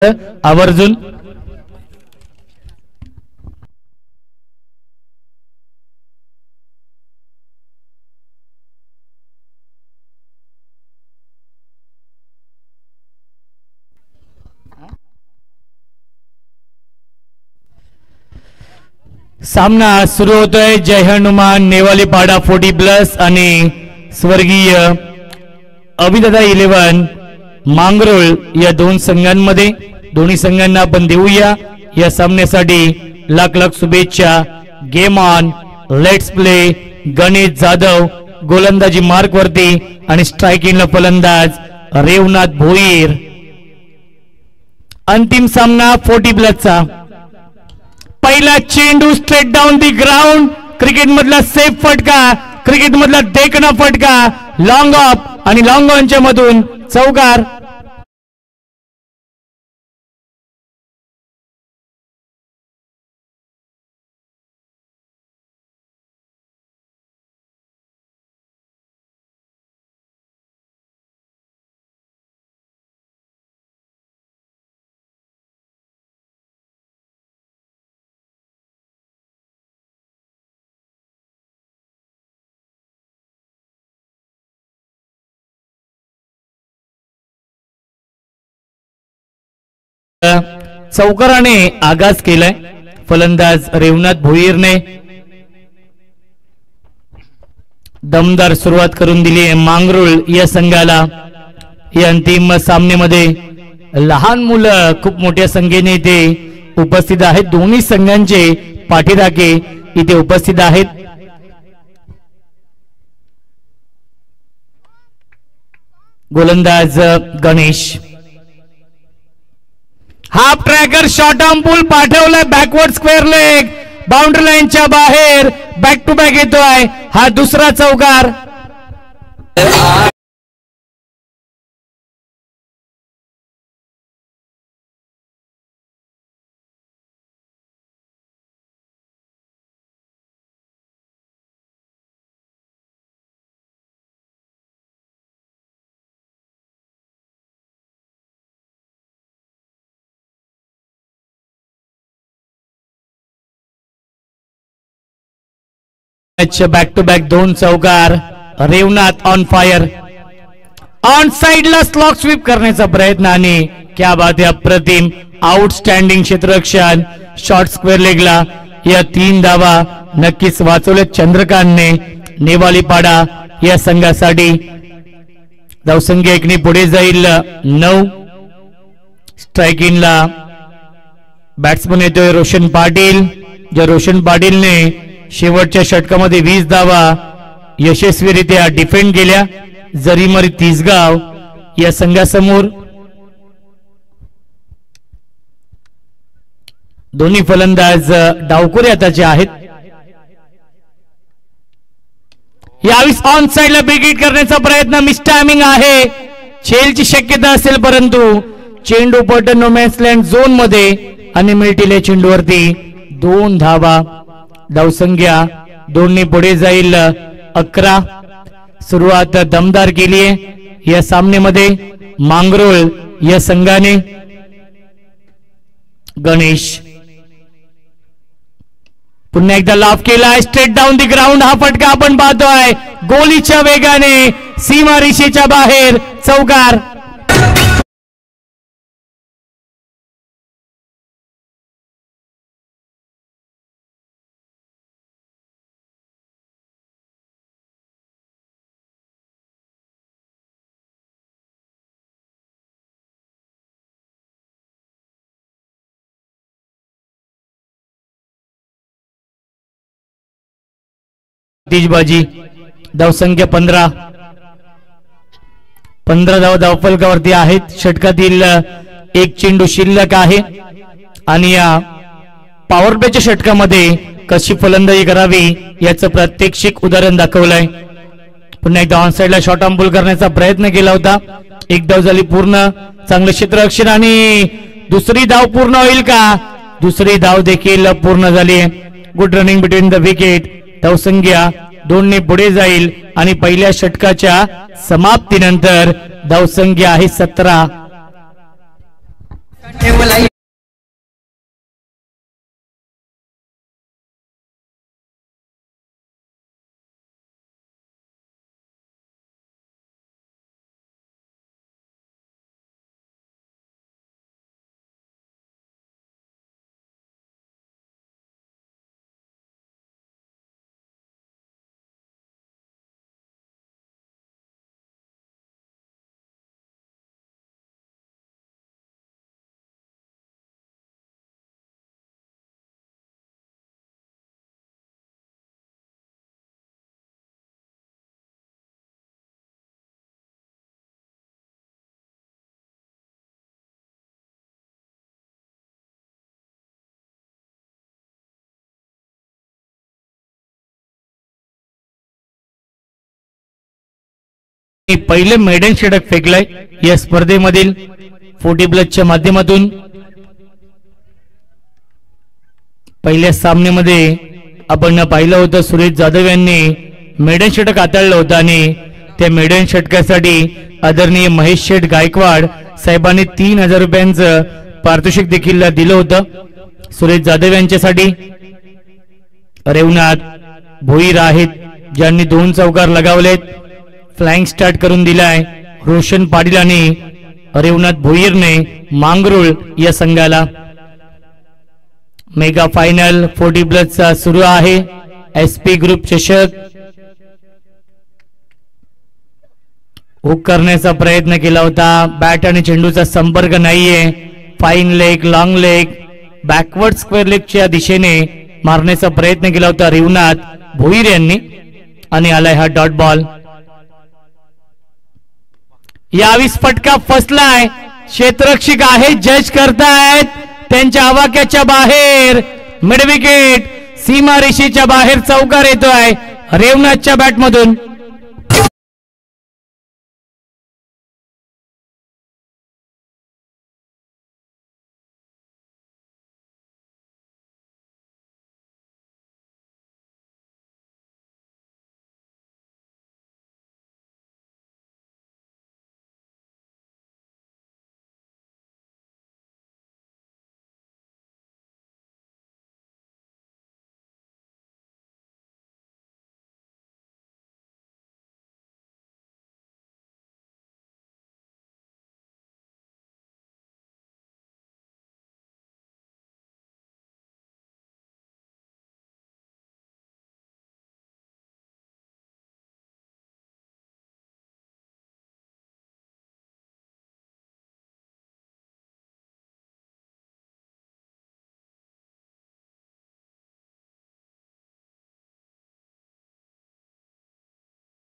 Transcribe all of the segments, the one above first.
आवर्जून सामना सुरू होतोय. जय हनुमान नेवालीपाडा 40+ आणि स्वर्गीय अभिदादा 11 मांगरोळ या दोन संघांमध्ये. दोन्ही संघांना आपण देऊया या सामन्यासाठी लाख लाख शुभेच्छा. Game on, let's play. Ganesh Jadhav गोलंदाजी मार्क वरती आणि स्ट्रायकिंगला फलंदाज रेवनाथ भोईर. अंतिम सामना 40+ चा. पहिला चेंडू straight down the ground. Cricket मधला सेफ फटका, क्रिकेट मधला देखना फटका, लॉंग ऑफ आणि लॉंग ऑनच्या मधून चौकार. चौकाराने आगाज केलाय फलंदाज रेवनाथ भोईरने. दमदार सुरुवात करून दिली आहे मांगरोळ या संघाला. या अंतिम सामन्यामध्ये लहान मुलं खूप मोठ्या संख्येने इथे उपस्थित आहेत. दोन्ही संघांचे पाठीराखे इथे उपस्थित आहेत. गोलंदाज Ganesh. Half tracker short arm pull पाठवलाय. बॅकवर्ड स्क्वेअर लेग बाउंड्री लाईनच्या बाहेर. बॅक टू बॅक येतोय. हा दुसरा चौकार. बॅक टू बॅक दोन चौकार. Revnath on fire. ऑन साइडला स्लॉक स्वीप करण्याचा प्रयत्न आणि क्या बात आहे, अप्रतिम आउटस्टँडिंग क्षेत्ररक्षण. शॉर्ट स्क्वेअर लेगला या 3 धावा नक्कीच वाचवले चंद्रकांतने नेवालीपाडा या संघासाठी. धावसंख्या 1 ने पुढे जाईल 9. स्ट्रायकिंगला बॅट्समन येतोय रोशन पाटील. ज्या रोशन पाटीलने शेवटच्या षटकामध्ये 20 धावा यशस्वीरित्या डिफेंड केल्या. जरीमरी तिसगाव या संघासमोर. दोन्ही फलंदाज डावखोरे हाताचे आहेत. यावेळी ऑन साइडला बिग करण्याचा प्रयत्न. मिसटायमिंग आहे. खेळची शक्यता असेल परंतु चेंडू पट नो मॅन्स लँड झोन मध्ये आणि मिळतील चेंडूवरती 2 धावा. धावसंख्या 2 ने पुढे जाईल 11. सुरुवात दमदार केली आहे या सामन्यामध्ये मांगरोळ या संघाने. गणेश पुन्हा एकदा लाफ केलाय. Straight down the ground. हा फटका आपण पाहतोय गोलीच्या वेगाने सीमा रेषेच्या बाहेर. चौकार. तीजबाजी. धावसंख्या 15 धावफलकावरती आहेत. षटकातील एक चेंडू शिल्लक आहे आणि या पॉवर प्लेच्या षटकामध्ये कशी फलंदाजी करावी याचं प्रात्यक्षिक उदाहरण दाखवलंय. पुन्हा एकदा ऑन साइडला शॉर्ट आर्म पुल करण्याचा प्रयत्न केला होता. एक धाव झाली पूर्ण. चांगलं क्षेत्ररक्षण आणि दुसरी धाव पूर्ण होईल का? दुसरी धाव देखील पूर्ण झाली. Good running between the wicket. धावसंख्या 2 ने पुढे जाईल आणि पहिल्या षटकाच्या समाप्तीनंतर धावसंख्या आहे 17. पहिले मेडन षटक फेकलंय या स्पर्धेमधील 40+ माध्यमातून। पहिल्या सामन्यामध्ये आपण पाहिलं होतं सुरेश जाधव यांनी मेडन षटक हाताळलं होतं आणि त्या मेडन षटकासाठी आदरणीय महेश शेठ गायकवाड साहेबांनी 3000 रुपयांचं पारितोषिक देखील दिलं होतं सुरेश जाधव यांच्यासाठी। रेवनाथ भोईर आहेत ज्यांनी 2 चौकार लगावलेत, फ्लाइंग स्टार्ट करून दिलाय रोशन पाटील आणि रेवनाथ भोईरने मांगरुळ या संघाला। मेगा फायनल 40+ सुरू आहे। एसपी ग्रुप चषक हुक करण्याचा प्रयत्न केला होता, बॅट आणि चेंडूचा संपर्क नाहीये। Fine leg, long leg, backward square लेगच्या दिशेने मारण्याचा प्रयत्न केला होता रेवनाथ भोईर यांनी आणि आलाय हा डॉट बॉल। यावीस फटका फसलाय, क्षेत्ररक्षक आहे, जज करतायत, त्यांच्या आवाक्याच्या बाहेर मिड विकेट, सीमारेषेच्या बाहेर चौकार येतोय रेवनाथच्या बॅटमधून।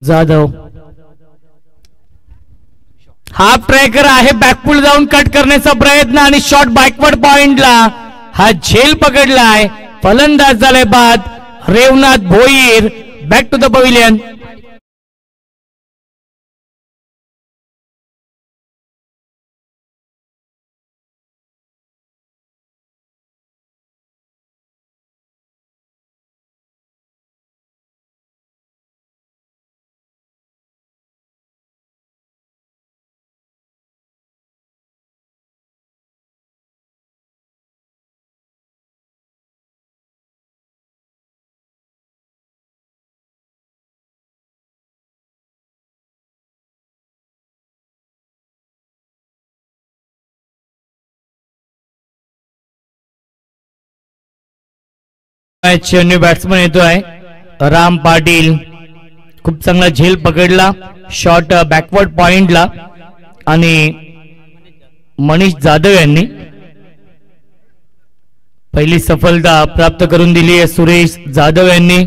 जाधव हाफ ट्रॅकर आहे, बॅकपुल जाऊन कट करण्याचा प्रयत्न आणि शॉट बॅकवर्ड पॉइंटला हा झेल पकडलाय, फलंदाज झालाय बाद Revnath Bhoir. Back to the pavilion. New batsman येतोय राम पाटील, खूप चांगला झेल पकडला, शॉट बॅकवर्ड पॉइंटला आणि मनीष जाधव यांनी पहिली सफलता प्राप्त करून दिली आहे सुरेश जाधव यांनी।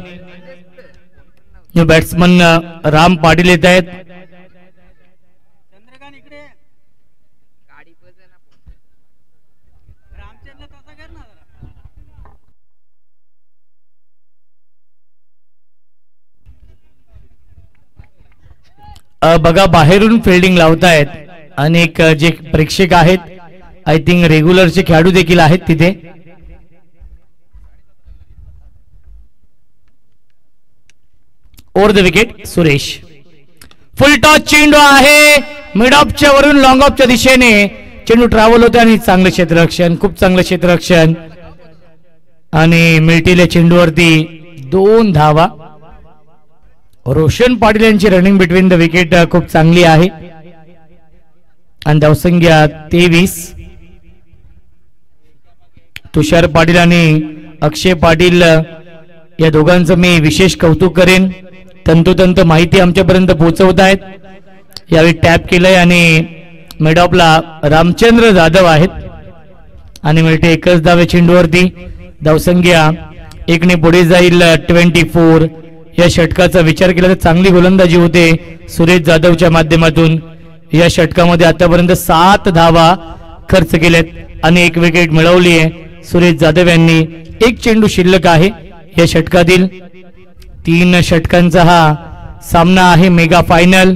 न्यू बॅट्समन राम पाटील येत आहेत। बघा बाहेरून फिल्डिंग लावतायत अनेक जे प्रेक्षक आहेत, आय थिंक रेग्युलरचे खेळाडू देखील आहेत तिथे। Over the wicket Suresh, full toss चेंडू आहे मिड ऑफच्या वरून लॉंग ऑफच्या दिशेने, चेंडू ट्रॅव्हल होते आणि चांगलं क्षेत्ररक्षण, खूप चांगलं क्षेत्ररक्षण आणि मिळतील चेंडूवरती 2 धावा. रोशन पाटील यांची रनिंग बिटवीन द विकेट खूप चांगली आहे आणि धावसंख्या 23. तुषार पाटील आणि अक्षय पाटील या दोघांचं मी विशेष कौतुक करेन. तंतोतंत माहिती आमच्यापर्यंत पोहोचवत आहेत. यावेळी टॅप केलंय आणि मिडऑफला रामचंद्र जाधव आहेत आणि मिळते एकच धावे चेंडूवरती. धावसंख्या 1 ने पुढे जाईल 24. या षटकाचा विचार केला तर चांगली गोलंदाजी होते सुरेश जाधवच्या माध्यमातून. या षटकामध्ये आतापर्यंत 7 धावा खर्च केल्यात आणि 1 विकेट मिळवली आहे सुरेश जाधव यांनी. 1 चेंडू शिल्लक आहे या षटकातील. 3 षटकांचा हा सामना आहे मेगा फायनल.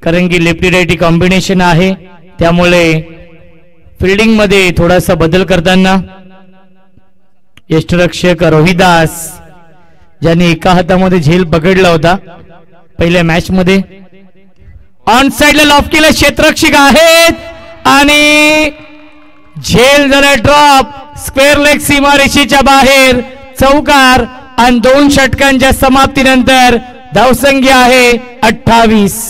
कारण की लेफ्टी राईटी कॉम्बिनेशन आहे त्यामुळे फिल्डिंग मध्ये थोडासा बदल करताना यष्टरक्षक रोहिदास ज्यांनी एका हातामध्ये झेल पकडला होता पहिल्या मॅच मध्ये, ऑन साइडला लॉफ केलं, क्षेत्ररक्षक आहेत आणि झेल झाला ड्रॉप. स्क्वेअर लेग सीमारेषेच्या बाहेर चौकार आणि 2 षटकांच्या समाप्तीनंतर धावसंख्या आहे 28.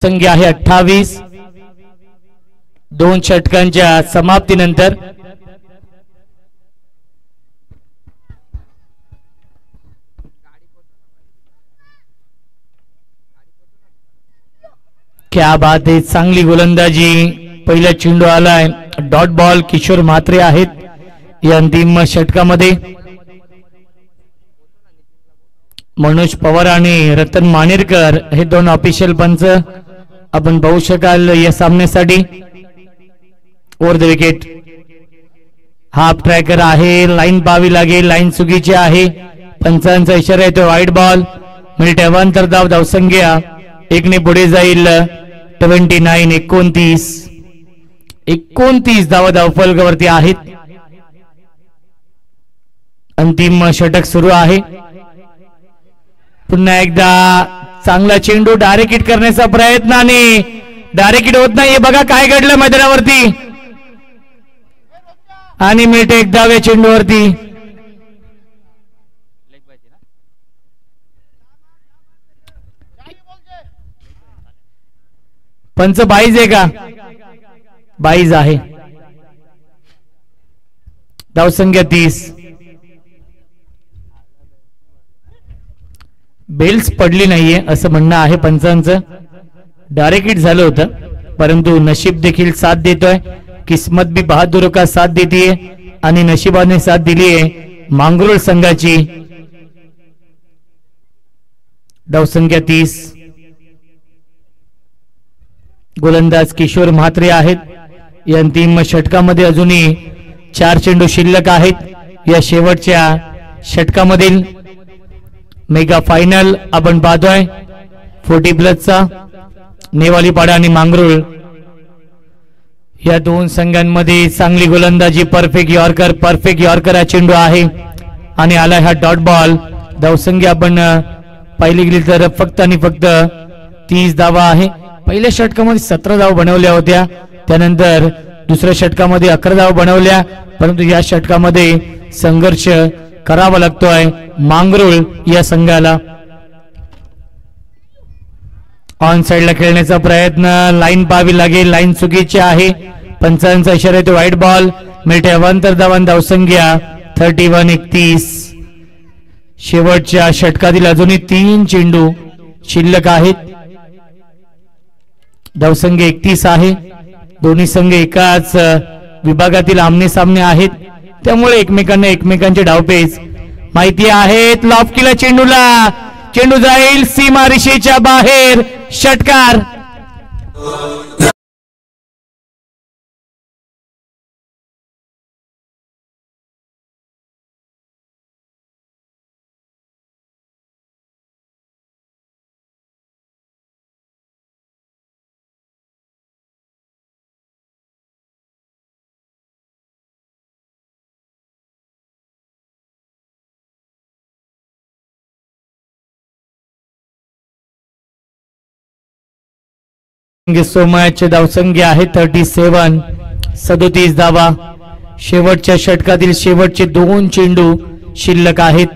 संख्या आहे 28. 2 षटकांच्या समाप्तीनंतर क्या बात आहे, चांगली गोलंदाजी. पहिला चेंडू आलाय, डॉट बॉल. किशोर म्हात्रे आहेत या अंतिम षटकामध्ये. मनोज पवार आणि रतन मानेरकर हे 2 ऑफिशियल पंच आपण पाहू शकाल या सामन्यासाठी. Over the wicket half tracker आहे, लाईन पाहावी लागेल, लाईन चुकीची आहे. पंचांचा इशारा येतो वाईड बॉल. मिनिट अवांतर धाव. धावसंख्या 1 ने पुढे जाईल 29. 29 धावा धावफलकावरती आहेत. अंतिम षटक सुरू आहे. पुन्हा एकदा चांगला चेंडू डायरेक्ट हिट करण्याचा प्रयत्न आणि डायरेक्ट हिट होत नाहीये. बघा काय घडलं मैदानावरती आणि मिळते 1 धाव या चेंडूवरती. पंच बाईज आहे का? बाईज आहे. धावसंख्या 30. बेल्स पडली नाहीये असं म्हणणं आहे पंचांचं. डायरेक्ट हिट झालं होतं परंतु नशीब देखील साथ देतोय. किस्मत भी बहादुर का साथ देतीये आणि नशिबाने साथ दिली आहे मांगरोळ संघाची. धावसंख्या 30. गोलंदाज किशोर म्हात्रे आहेत. या अंतिम षटकामध्ये अजूनही 4 चेंडू शिल्लक आहेत. या शेवटच्या षटकामधील मेगा फायनल आपण पाहतोय 40+चा नेवालीपाडा आणि मांगरूळ या दोन संघांमध्ये चांगली गोलंदाजी. परफेक्ट यॉर्कर हा चेंडू आहे आणि आला हा डॉट बॉल. धावसंख्या आपण पाहिली गेली तर फक्त आणि फक्त 30 धावा आहे. पहिल्या षटकामध्ये 17 धावा बनवल्या होत्या, त्यानंतर दुसऱ्या षटकामध्ये 11 धावा बनवल्या, परंतु या षटकामध्ये संघर्ष करावा लागतोय मांगरूळ या संघाला. ऑन साइडला खेळण्याचा प्रयत्न, लाईन पाहावी लागेल, लाईन चुकीची आहे. पंचांचा इशारा येतो व्हाईट बॉल. मिळते अवांतर धावांची धावसंख्या 31-31. शेवटच्या षटकातील अजूनही 3 चेंडू शिल्लक आहेत. धावसंख्या 31 आहे. दोन्ही संघ एकाच विभागातील आमने सामने आहेत, त्यामुळे एकमेकांना एकमेकांचे डावपेच माहिती आहेत. लॉफ केला चेंडूला, चेंडू जाईल सीमा रेषेच्या बाहेर. षटकार. सोमयाचे धावसंख्या आहे 37 धावा. शेवटच्या षटकातील शेवटचे 2 चेंडू शिल्लक आहेत.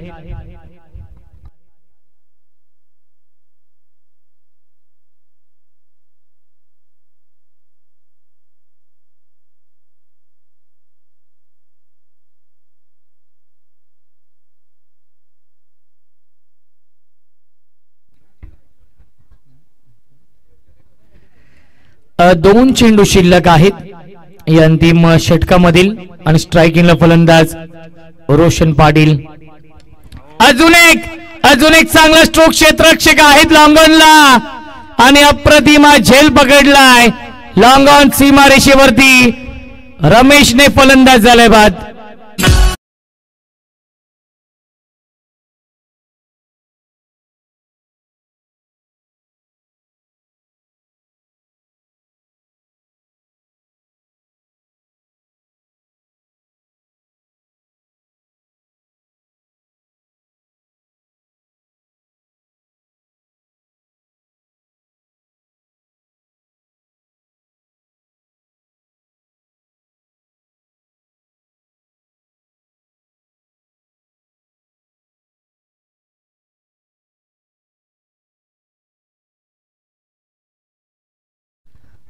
दोन चेंडू शिल्लक आहेत या अंतिम षटकामधील आणि स्ट्रायकिंगला फलंदाज रोशन पाटील. अजून एक चांगला स्ट्रोक क्षेत्ररक्षक आहेत लॉंगॉनला आणि अप्रतिमा झेल पकडलाय. लॉंगॉन सीमा रेषेवरती रमेशने फलंदाज झालाय बाद.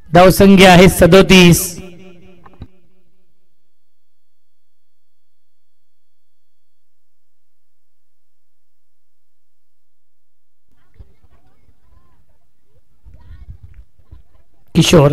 धावसंख्या आहे 37. Kishore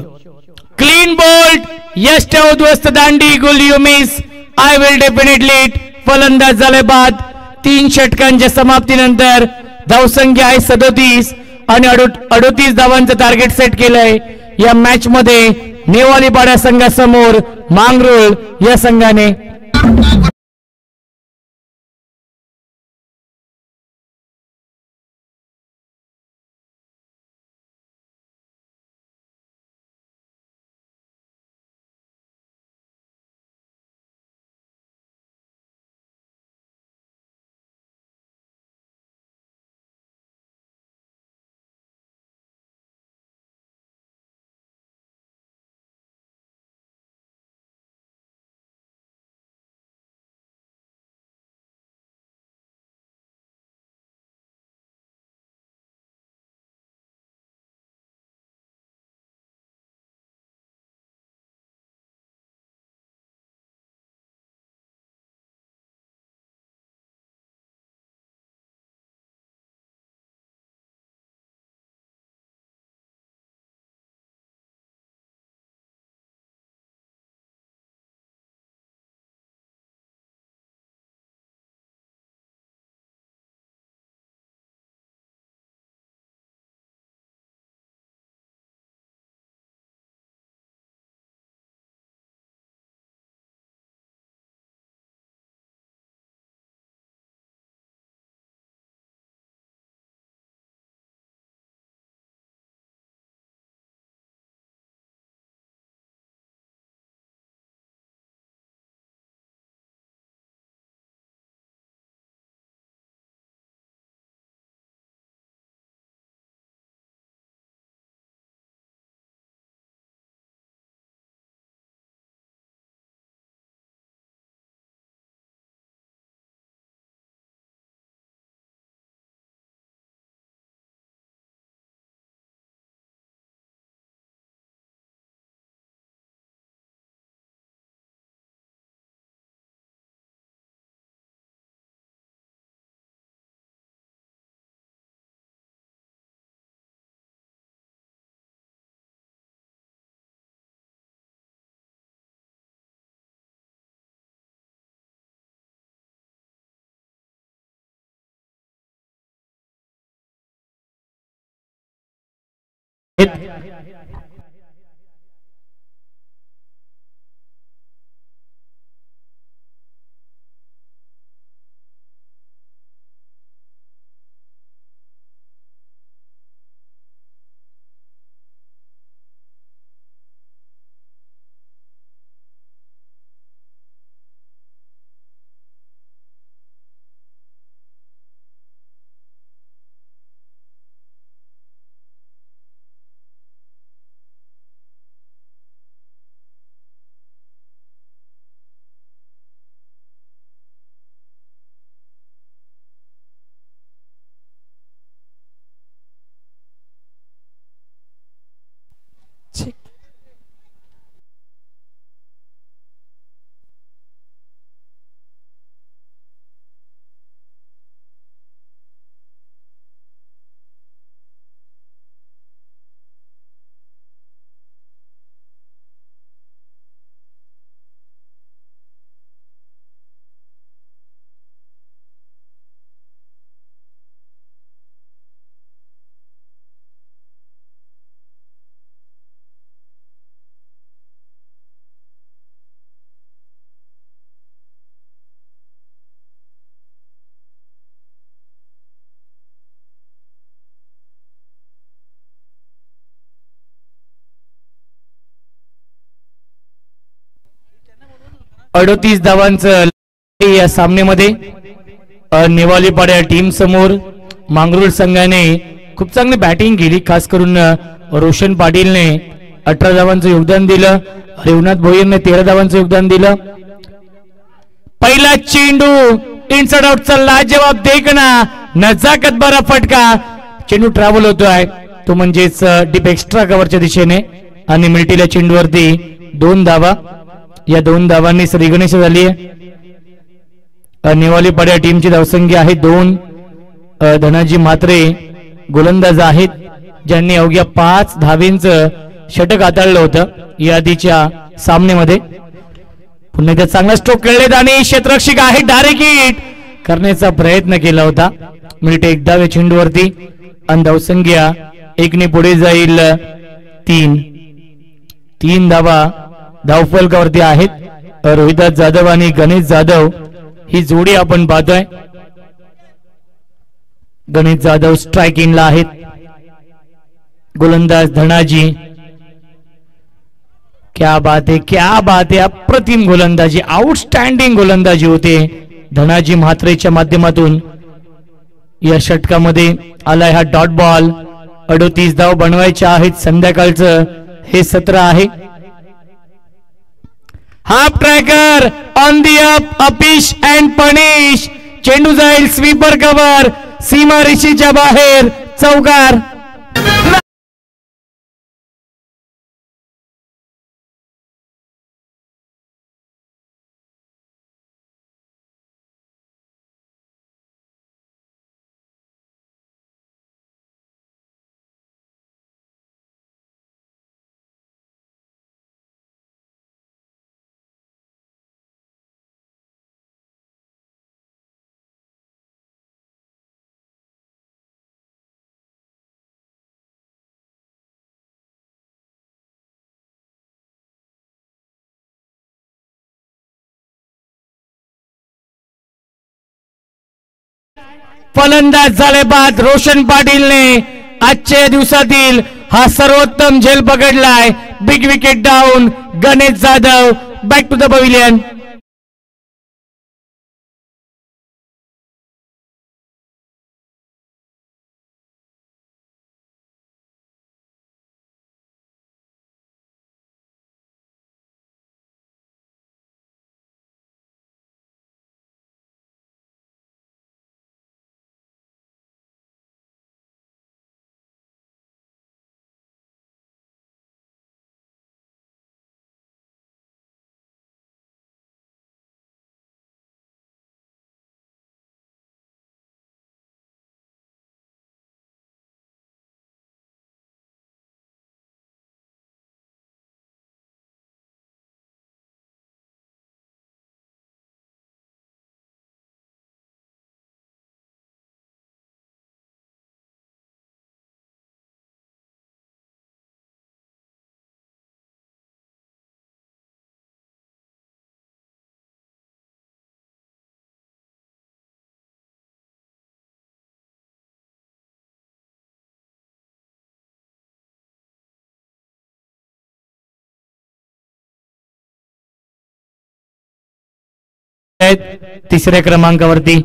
clean bowled. यश उद्ध्वस्त दांडी. गुल you miss. I will definitely it. फलंदाज झाले बाद. 3 षटकांच्या समाप्तीनंतर धावसंख्या आहे 37 आणि 38 धावांचं टार्गेट सेट केलंय. या मॅच मध्ये नेवालीपाडा संघासमोर मांगरूळ या संघाने 38 धावांचं या सामन्यामध्ये नेवालीपाड्या टीम समोर मांगरूळ संघाने खूप चांगली बॅटिंग केली. खास करून रोशन पाटीलने 18 धावांचं योगदान दिलं. रेवनाथ भोईरने 13 धावांचं योगदान दिलं. पहिला चेंडू इनसाइड आउटचा लाजवाब देखना नजाकत भरा फटका. चेंडू ट्रॅव्हल होतोय तो म्हणजेच डीप एक्स्ट्रा कव्हरच्या दिशेने आणि मिल्टील्या चेंडूवरती 2 धावा. या 2 धावांनी श्रीगणेश झाली आहे. नेवाली पाड्या टीमची धावसंख्या आहे 2. धनाजी म्हात्रे गोलंदाज आहेत ज्यांनी अवघ्या 5 धावेंचं षटक हाताळलं होतं या आधीच्या सामन्यामध्ये. पुन्हा एकदा चांगला स्ट्रोक खेळलेत आणि क्षेत्ररक्षक आहे डायरेक्ट हिट करण्याचा प्रयत्न केला होता. मिनिटे 1 धावे चेंडूवरती आणि धावसंख्या 1 ने पुढे जाईल. 3 धावा धावफलकावरती आहेत. रोहिदास जाधव आणि गणेश जाधव ही जोडी आपण पाहतोय. गणेश जाधव स्ट्रायकिंगला आहेत. गोलंदाज धनाजी. क्या बात है, क्या बात है. अप्रतिम गोलंदाजी, आउटस्टँडिंग गोलंदाजी होते धनाजी म्हात्रेच्या माध्यमातून. या षटकामध्ये आलाय हा डॉट बॉल. 38 धाव बनवायच्या आहेत. संध्याकाळचं हे सत्र आहे. Half tracker on the up, uppish and punish. चेंडू जाईल स्वीपर कव्हर सीमा रेषेच्या बाहेर. चौकार. फलंदाज झाले बाद रोशन पाटीलने आजच्या दिवसातील हा सर्वोत्तम झेल पकडलाय. Big wicket down. Ganesh Jadhav back to the pavilion. आहेत तिसऱ्या क्रमांकावरती.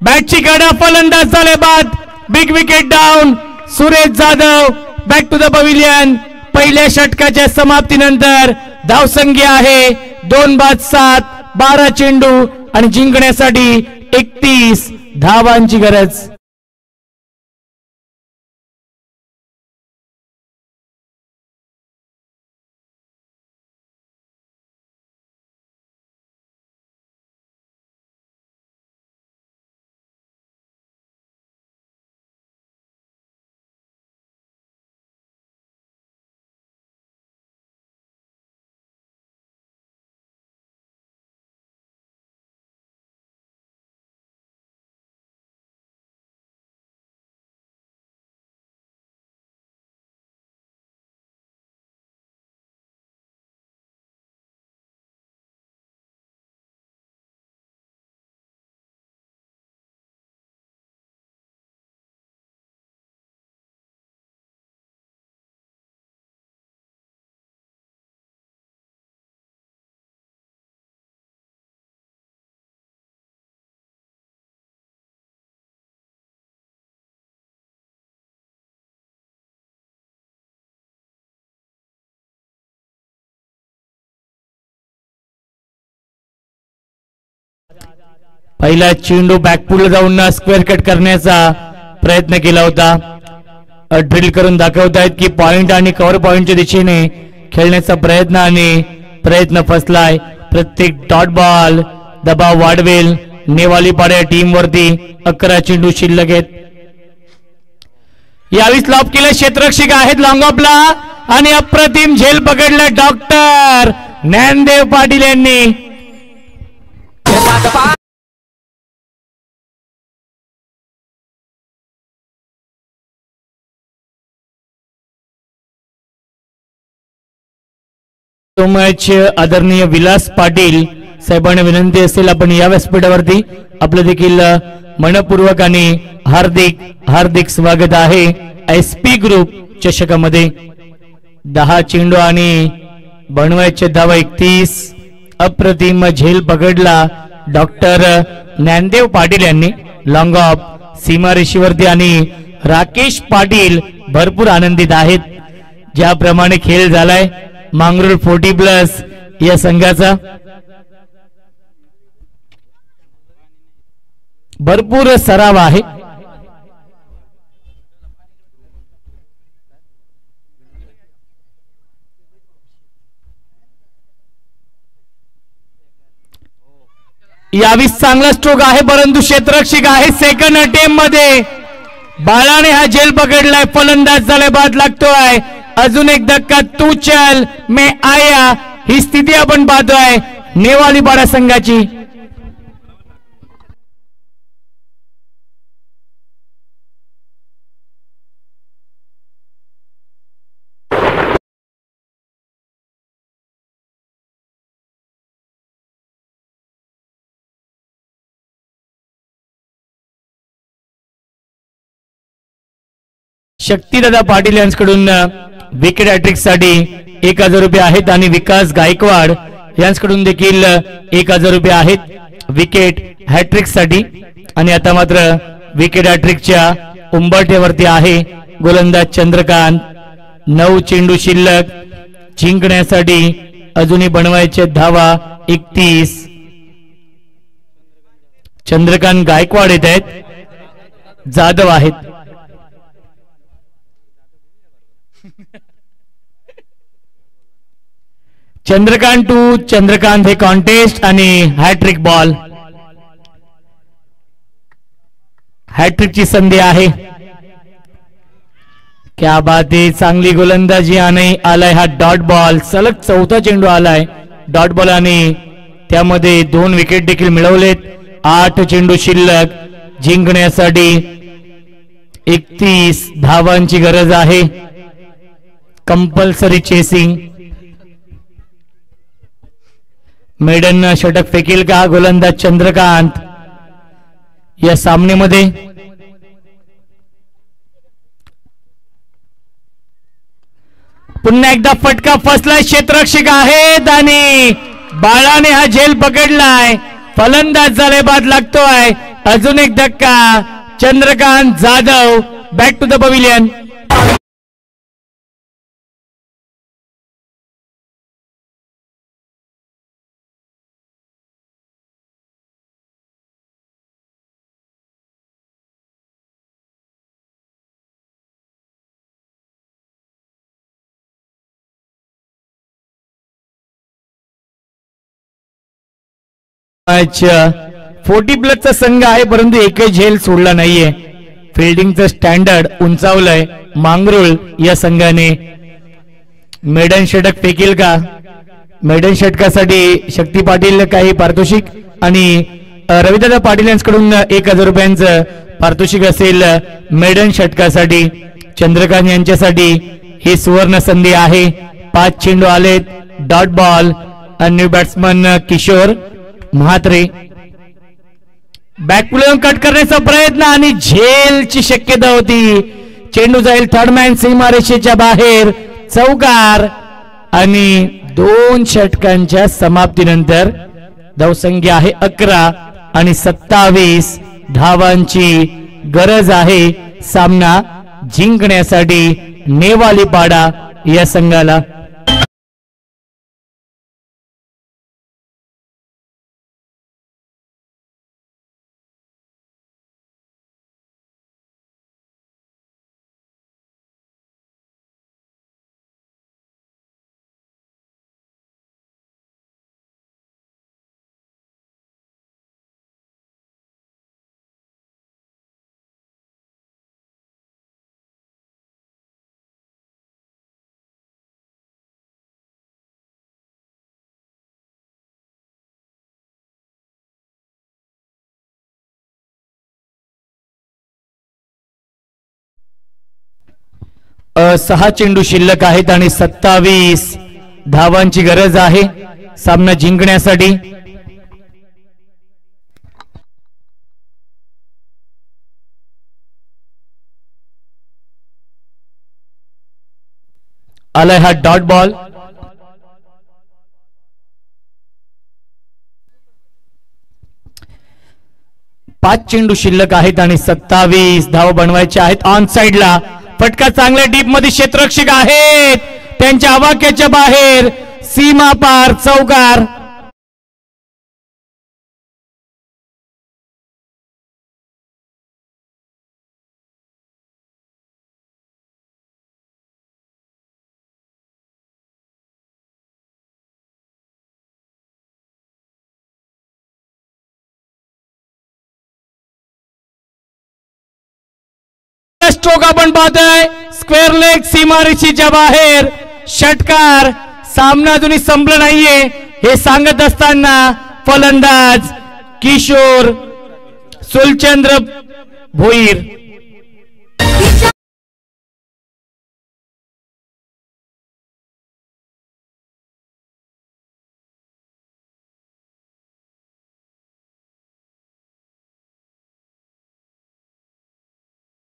बॅटची कडा फलंदाज झाले बाद. Big wicket down. Suresh Jadhav back to the pavilion. पहिल्या षटकाच्या समाप्तीनंतर धावसंख्या आहे 2-7, 12 चेंडू आणि जिंकण्यासाठी 31 धावांची गरज. पहिला चेंडू बॅकफुल जाऊन स्क्वेअर कट करण्याचा प्रयत्न केला होता. ड्रिल करून दाखवतायत की पॉइंट आणि कव्हर पॉइंटच्या दिशेने खेळण्याचा प्रयत्न फसलाय. प्रत्येक डॉट बॉल दबाव वाढवेल नेवाली पाड्या टीम वरती. 11 चेंडू शिल्लक आहेत. यावेळी स्लॉप केले क्षेत्ररक्षक आहेत लॉंग ऑफला आणि अप्रतिम झेल पकडला डॉक्टर ज्ञानदेव पाटील यांनी. मॅच आदरणीय विलास पाटील साहेबांना विनंती असेल आपण या व्यासपीठावरती आपलं देखील मनपूर्वक आणि हार्दिक हार्दिक स्वागत आहे. SP ग्रुप चषकामध्ये 10 चेंडू आणि बनवायचे धावा 31. अप्रतिम झेल पकडला डॉक्टर ज्ञानदेव पाटील यांनी लॉंग ऑफ सीमारेषेवरती आणि राकेश पाटील भरपूर आनंदित आहेत. ज्याप्रमाणे खेळ झालाय मांगरूळ 40+ या संघाचा भरपूर सराव आहे. यावेळी चांगला स्ट्रोक आहे परंतु क्षेत्ररक्षक आहे. सेकंड अटेम्प्ट मध्ये बाळाने हा झेल पकडलाय. फलंदाज झालाय बाद लागतोय. अजून एक धक्का. तू चल मैं आया ही स्थिती आपण पाहतोय नेवाली पाडा संघाची. शक्तीदादा पाटील यांच्याकडून विकेट हॅट्रिक साठी 1000 रुपये आहेत आणि विकास गायकवाड यांच्याकडून देखील 1000 रुपये आहेत विकेट हॅट्रिक साठी. आणि आता मात्र विकेट हॅट्रिकच्या उंबरठ्यावरती आहे गोलंदाज चंद्रकांत. 9 चेंडू शिल्लक. जिंकण्यासाठी अजूनही बनवायचे धावा 31. चंद्रकांत गायकवाड येत आहेत. जाधव आहेत. चंद्रकांत टू चंद्रकांत हे कॉन्टेस्ट आणि हॅट्रिक बॉल. हॅट्रिकची संधी आहे. क्या बात आहे. चांगली गोलंदाजी आणि आलाय हा डॉट बॉल. सलग 4था चेंडू आलाय डॉट बॉल आणि त्यामध्ये 2 विकेट देखील मिळवलेत. 8 चेंडू शिल्लक. जिंकण्यासाठी 31 धावांची गरज आहे. Compulsory chasing. मेडन षटक फेकेल का गोलंदाज चंद्रकांत या सामन्यामध्ये. पुन्हा एकदा फटका फसलाय. क्षेत्ररक्षक आहेत आणि बाळाने हा झेल पकडलाय, फलंदाज झाले बाद लागतोय. अजून एक धक्का, Chandrakant Jadhav back to the pavilion. अच्छा 40+ संघ आहे, परंतु एकही झेल सोडला नाहीये. फिल्डिंगचं स्टँडर्ड उंचावलंय मांगरुळ या संघाने. मेडन षटक फेकील का? मेडन षटकासाठी शक्ती पाटील काही पारितोषिक आणि रविदादा पाटील यांच्याकडून 1000 रुपयांचं पारितोषिक असेल मेडन षटकासाठी. चंद्रकांत यांच्यासाठी ही सुवर्ण संधी आहे. 5 चेंडू आलेत, dot ball. New batsman Kishore Mhatre बॅकपुलून कट करण्याचा प्रयत्न आणि झेलची शक्यता होती. चेंडू जाईल थर्ड मॅन सीमारेषेच्या बाहेर, चौकार. आणि 2 षटकांच्या समाप्तीनंतर धावसंख्या आहे 11 आणि 27 धावांची गरज आहे सामना जिंकण्यासाठी नेवालीपाडा या संघाला. सहा चेंडू शिल्लक आहेत आणि 27 धावांची गरज आहे सामना जिंकण्यासाठी. आलाय हा डॉट बॉल. पाच चेंडू शिल्लक आहेत आणि 27 धावा बनवायच्या आहेत. ऑन साइडला फटका चांगल्या डीप मध्ये क्षेत्ररक्षक आहेत, त्यांच्या आवाक्याच्या बाहेर, सीमा पार, चौकार. स्ट्रोक आपण पाहतोय, स्क्वेअर लेग सीमारेषेच्या बाहेर, षटकार. सामना अजूनही संपला नाहीये हे सांगत असताना फलंदाज Kishore Sulchandra Bhoir.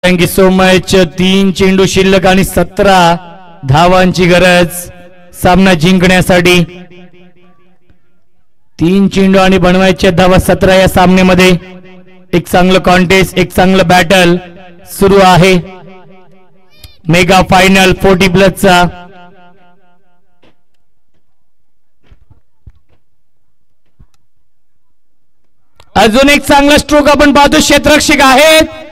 Thank you so much. 3 चेंडू शिल्लक आणि 17 धावांची गरज सामना जिंकण्यासाठी. 3 चेंडू आणि बनवायच्या धावा 17 या सामन्यामध्ये. एक चांगलं कॉन्टेस्ट, एक चांगलं बॅटल सुरू आहे. मेगा फायनल 40+ चा. अजून एक चांगला स्ट्रोक आपण पाहतो, क्षेत्ररक्षक आहेत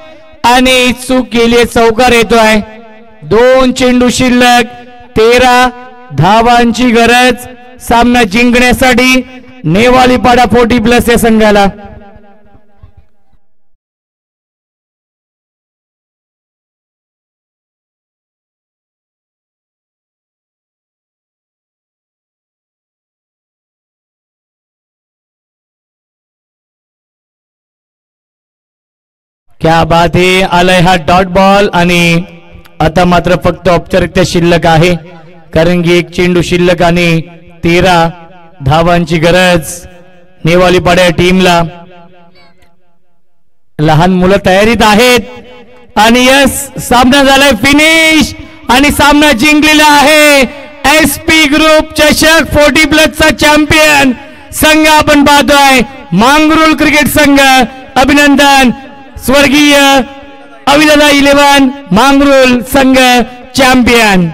आणि चूक केली, चौकार येतोय. 2 चेंडू शिल्लक, 13 धावांची गरज सामना जिंकण्यासाठी नेवालीपाडा 40+ या संघाला. क्या बात आहे. आलाय हा डॉट बॉल आणि आता मात्र फक्त औपचारिकता शिल्लक आहे, कारण की 1 चेंडू शिल्लक आणि 13 धावांची गरज नेवालीपाडा टीमला. लहान मुलं तयारीत आहेत आणि यस, सामना झालाय फिनिश आणि सामना जिंकलेला आहे. SP ग्रुप चषक 40+ चा चॅम्पियन संघ आपण पाहतोय मांगरुळ क्रिकेट संघ. अभिनंदन स्वर्गीय अविदादा 11 मांगरुळ संघ चॅम्पियन.